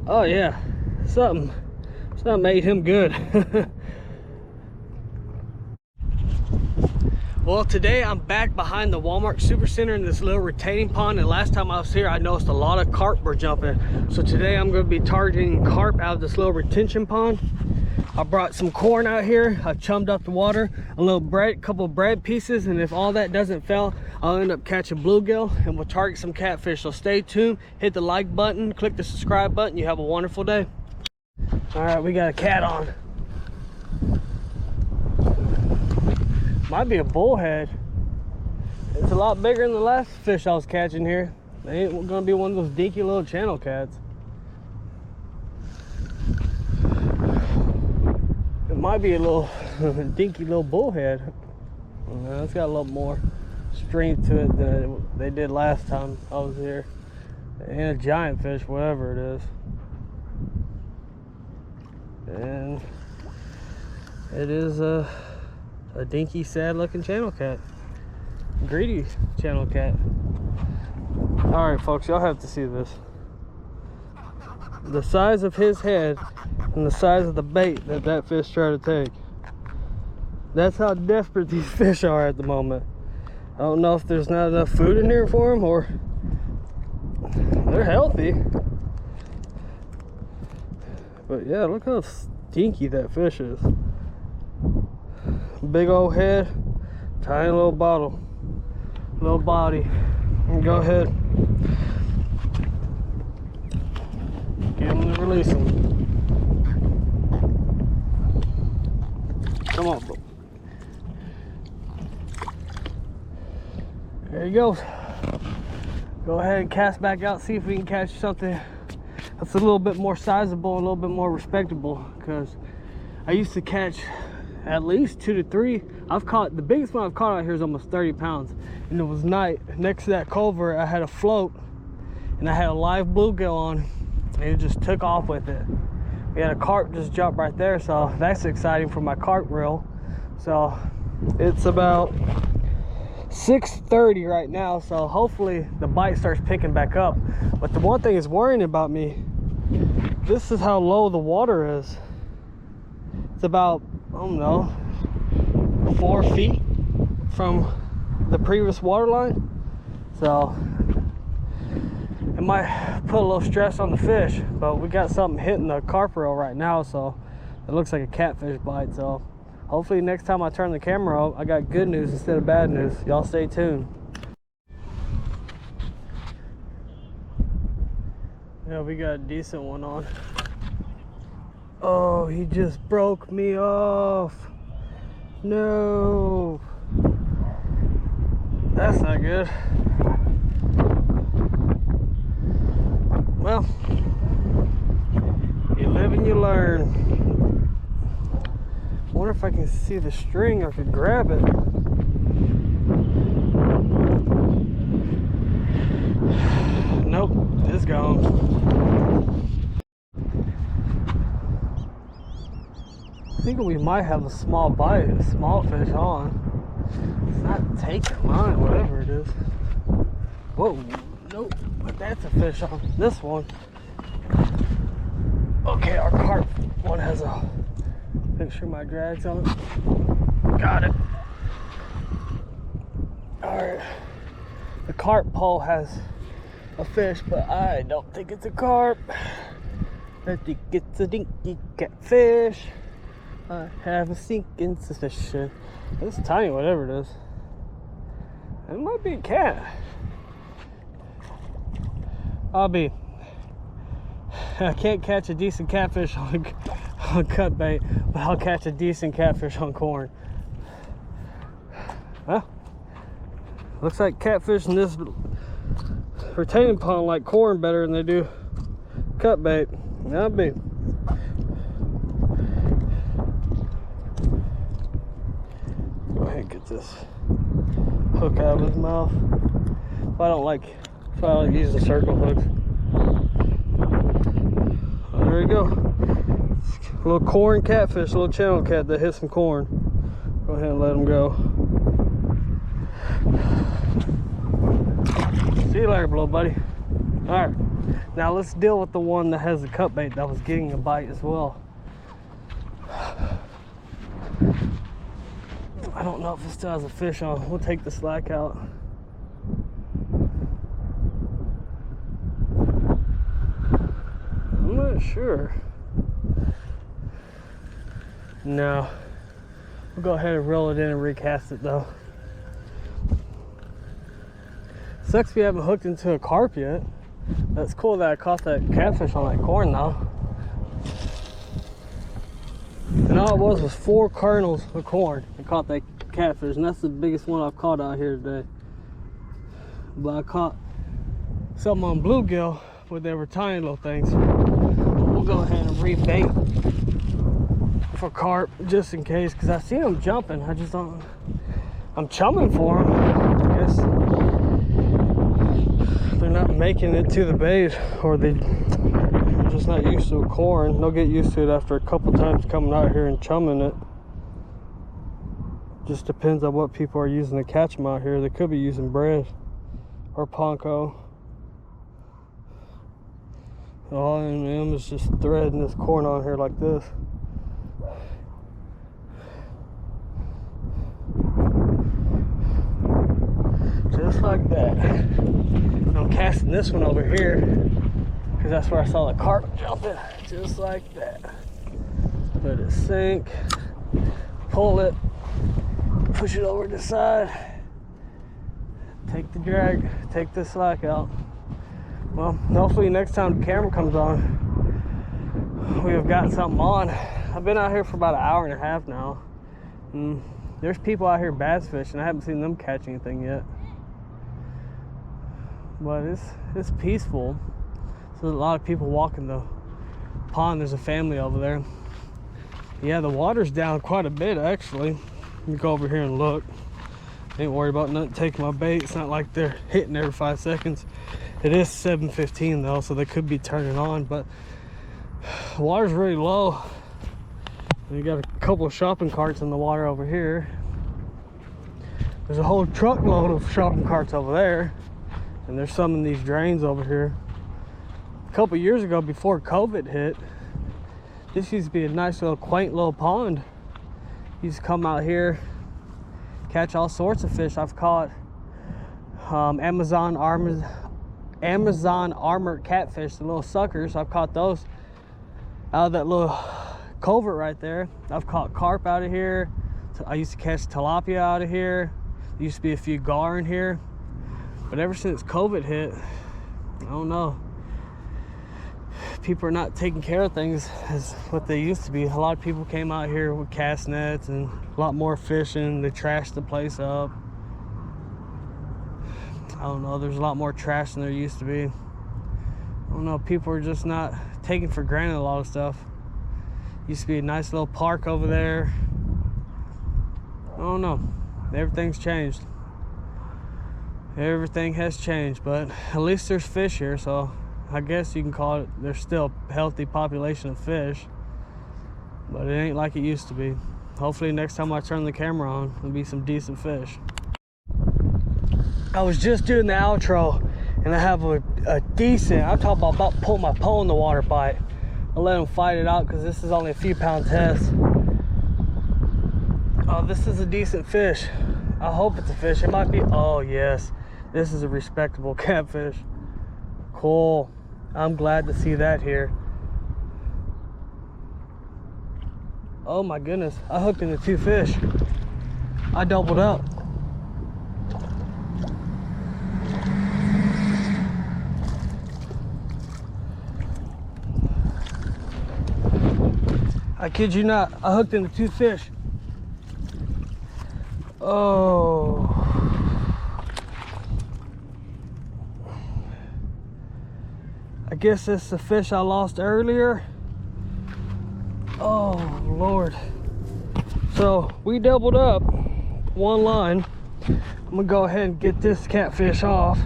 Oh yeah, something made him good. Well, today I'm back behind the Walmart Supercenter in this little retaining pond, and last time I was here I noticed a lot of carp were jumping. So today I'm going to be targeting carp out of this little retention pond. I brought some corn out here. I've chummed up the water, a little bread, couple of bread pieces, and if all that doesn't fail, I'll end up catching bluegill and we'll target some catfish. So stay tuned, hit the like button, click the subscribe button. You have a wonderful day. All right, we got a cat on. Might be a bullhead. It's a lot bigger than the last fish I was catching here. They ain't gonna be one of those dinky little channel cats. It might be a little dinky little bullhead. It's got a little more strength to it than they did last time I was here. And a giant fish, whatever it is. And it is a dinky, sad looking channel cat. Greedy channel cat. All right, folks, y'all have to see this. The size of his head and the size of the bait that fish tried to take. That's how desperate these fish are at the moment. I don't know if there's not enough food in here for them, or they're healthy. But yeah, look how stinky that fish is. Big old head, tiny little bottle, little body. And go ahead, get him and release him. Come on, bro. There he goes. Go ahead and cast back out, see if we can catch something that's a little bit more sizable, a little bit more respectable, because I used to catch at least 2 to 3. I've caught, the biggest one I've caught out here is almost 30 pounds. And it was night. Next to that culvert, I had a float and I had a live bluegill on, and it just took off with it. We had a carp just jump right there, so that's exciting for my carp reel. So it's about 6:30 right now, so hopefully the bite starts picking back up. But the one thing is worrying about me, this is how low the water is. It's about, I don't know, 4 feet from the previous water line. So it might put a little stress on the fish, but we got something hitting the carp reel right now, so it looks like a catfish bite. So hopefully next time I turn the camera on, I got good news instead of bad news. Y'all stay tuned. Yeah, we got a decent one on. Oh, he just broke me off. No. That's not good. Well, you live and you learn. I wonder if I can see the string or could grab it. Nope, it's gone. I think we might have a small bite, a small fish on. It's not taking mine, whatever it is. Whoa, nope, but that's a fish on this one. Okay, our carp one has a, make sure my drag's on it. Got it. All right, the carp pole has a fish, but I don't think it's a carp. I think it's a dinky catfish. I have a sinking suspicion. It's tiny, whatever it is. It might be a cat. I can't catch a decent catfish on cut bait, but I'll catch a decent catfish on corn. Well, looks like catfish in this retaining pond like corn better than they do cut bait. That'd be. Go ahead and get this hook out of his mouth. I don't like using circle hooks. Oh, there you go. A little corn catfish, a little channel cat that hit some corn. Go ahead and let him go. See you later, little buddy. All right. Now let's deal with the one that has the cut bait that was getting a bite as well. I don't know if it still has a fish on. We'll take the slack out. I'm not sure. No. We'll go ahead and reel it in and recast it though. Sucks we haven't hooked into a carp yet. That's cool that I caught that catfish on that corn though. And all it was 4 kernels of corn. I caught that catfish, and that's the biggest one I've caught out here today. But I caught something on bluegill, but they were tiny little things. We'll go ahead and rebait for carp just in case, because I see them jumping. I just don't. I'm chumming for them. I guess they're not making it to the bait, or they're just not used to corn. They'll get used to it after a couple times coming out here and chumming it. Just depends on what people are using to catch them out here. They could be using bread or panko. All I am is just threading this corn on here like this. Just like that. I'm casting this one over here because that's where I saw the carp jumping. Just like that. Let it sink. Pull it. Push it over to the side. Take the drag. Take the slack out. Well, hopefully next time the camera comes on, we have got something on. I've been out here for about an hour and a half now. And there's people out here bass fishing. I haven't seen them catch anything yet. But it's peaceful. So there's a lot of people walking the pond. There's a family over there. Yeah, the water's down quite a bit actually. You go over here and look. Ain't worried about nothing taking my bait. It's not like they're hitting every 5 seconds. It is 7:15 though, so they could be turning on, but the water's really low. And you got a couple of shopping carts in the water over here. There's a whole truckload of shopping carts over there, and there's some in these drains over here. A couple years ago, before COVID hit, this used to be a nice little quaint little pond. Used to come out here, catch all sorts of fish. I've caught Amazon armored catfish, the little suckers. I've caught those out of that little culvert right there. I've caught carp out of here. I used to catch tilapia out of here. There used to be a few gar in here. But ever since COVID hit, I don't know. People are not taking care of things as what they used to be. A lot of people came out here with cast nets and a lot more fishing. They trashed the place up. I don't know, there's a lot more trash than there used to be. I don't know, people are just not taking for granted a lot of stuff. Used to be a nice little park over there. I don't know, everything's changed. Everything has changed, but at least there's fish here, so I guess you can call it, there's still a healthy population of fish, but it ain't like it used to be. Hopefully next time I turn the camera on, there'll be some decent fish. I was just doing the outro, and I have a decent, I'm talking about pulling my pole in the water bite. I'll let them fight it out because this is only a few pound test. Oh, this is a decent fish. I hope it's a fish. It might be, oh yes, this is a respectable catfish. Cool. I'm glad to see that here. Oh my goodness, I hooked into 2 fish. I doubled up. I kid you not, I hooked into 2 fish. Oh. I guess it's the fish I lost earlier. Oh Lord. So we doubled up one line. I'm gonna go ahead and get this catfish off.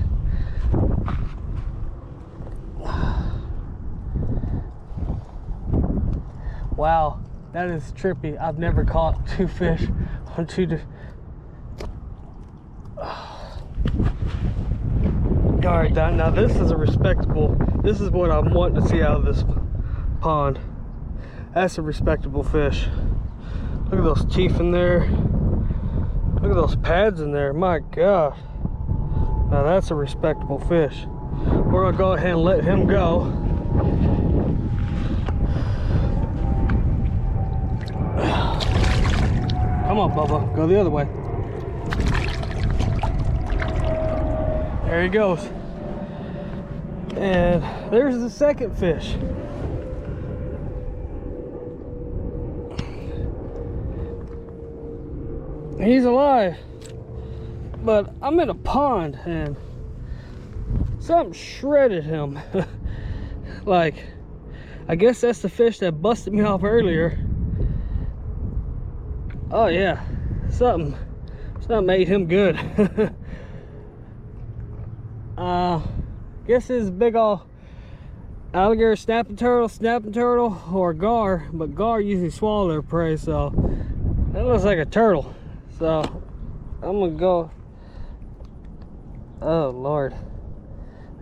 Wow, that is trippy. I've never caught 2 fish on 2 Oh All right, now this is a respectable, this is what I'm wanting to see out of this pond. That's a respectable fish. Look at those teeth in there. Look at those pads in there, my God. Now that's a respectable fish. We're gonna go ahead and let him go. Come on, Bubba, go the other way. There he goes. And there's the second fish. He's alive, but I'm in a pond and something shredded him. Like, I guess that's the fish that busted me off earlier. Oh yeah, something made him good. Guess it's big ol' alligator snapping turtle, or gar, but gar usually swallow their prey, so that looks like a turtle. So I'm gonna go. Oh Lord,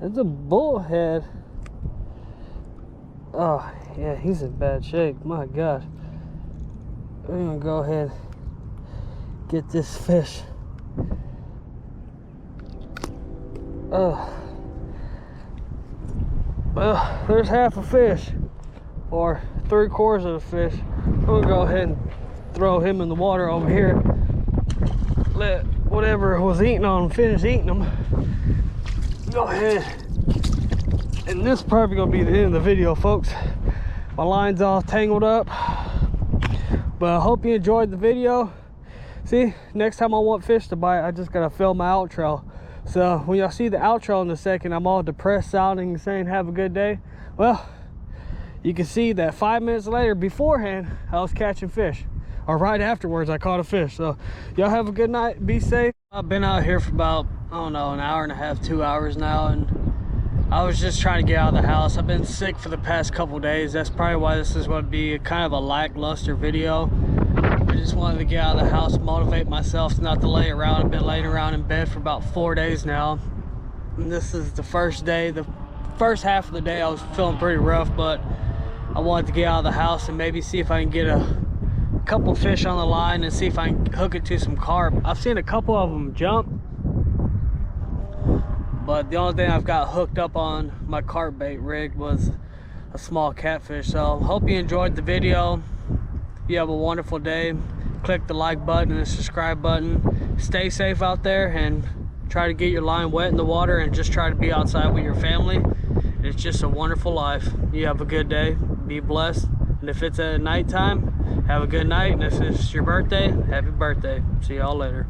it's a bullhead. Oh yeah, he's in bad shape, my God. We're gonna go ahead and get this fish. Oh, well, there's half a fish, or 3/4 of the fish. We'll go ahead and throw him in the water over here. Let whatever was eating on him finish eating them. Go ahead. And this is probably gonna be the end of the video, folks. My line's all tangled up. But I hope you enjoyed the video. See, next time I want fish to bite, I just gotta film my outro. So when y'all see the outro in a second, I'm all depressed sounding and saying have a good day. Well, you can see that 5 minutes later, beforehand, I was catching fish. Or right afterwards, I caught a fish. So y'all have a good night, be safe. I've been out here for about, I don't know, an hour and a half, 2 hours now, and I was just trying to get out of the house. I've been sick for the past couple days. That's probably why this is going to be kind of a lackluster video. I just wanted to get out of the house, motivate myself not to lay around. I've been laying around in bed for about 4 days now. And this is the first day. The first half of the day I was feeling pretty rough, but I wanted to get out of the house and maybe see if I can get a couple fish on the line and see if I can hook it to some carp. I've seen a couple of them jump, but the only thing I've got hooked up on my carp bait rig was a small catfish. So hope you enjoyed the video. You have a wonderful day. Click the like button and the subscribe button. Stay safe out there and try to get your line wet in the water and just try to be outside with your family. It's just a wonderful life. You have a good day. Be blessed. And if it's at nighttime, have a good night. And if it's your birthday, happy birthday. See y'all later.